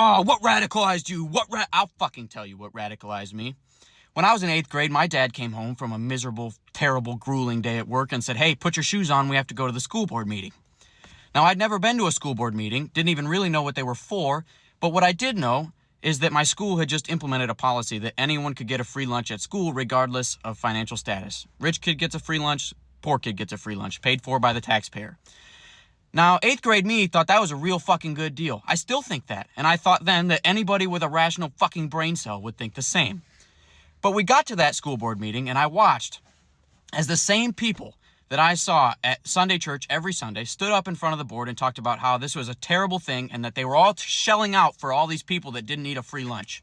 Oh, what radicalized you? I'll fucking tell you what radicalized me. When I was in 8th grade, my dad came home from a miserable, terrible, grueling day at work and said, "Hey, put your shoes on, we have to go to the school board meeting." Now, I'd never been to a school board meeting, didn't even really know what they were for, but what I did know is that my school had just implemented a policy that anyone could get a free lunch at school regardless of financial status. Rich kid gets a free lunch, poor kid gets a free lunch, paid for by the taxpayer. Now, 8th grade me thought that was a real fucking good deal. I still think that, and I thought then that anybody with a rational fucking brain cell would think the same. But we got to that school board meeting, and I watched as the same people that I saw at Sunday church every Sunday stood up in front of the board and talked about how this was a terrible thing and that they were all shelling out for all these people that didn't need a free lunch.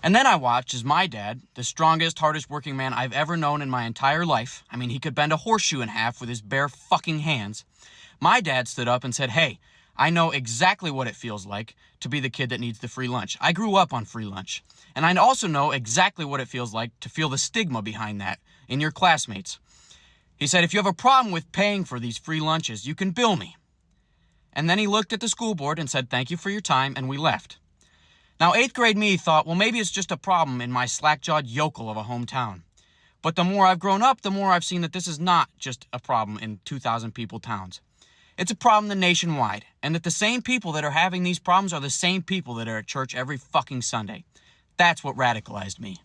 And then I watched as my dad, the strongest, hardest working man I've ever known in my entire life, I mean, he could bend a horseshoe in half with his bare fucking hands. My dad stood up and said, "Hey, I know exactly what it feels like to be the kid that needs the free lunch. I grew up on free lunch. And I also know exactly what it feels like to feel the stigma behind that in your classmates." He said, "If you have a problem with paying for these free lunches, you can bill me." And then he looked at the school board and said, "Thank you for your time," and we left. Now, 8th grade me thought, well, maybe it's just a problem in my slack-jawed yokel of a hometown. But the more I've grown up, the more I've seen that this is not just a problem in 2,000 people towns. It's a problem nationwide, and that the same people that are having these problems are the same people that are at church every fucking Sunday. That's what radicalized me.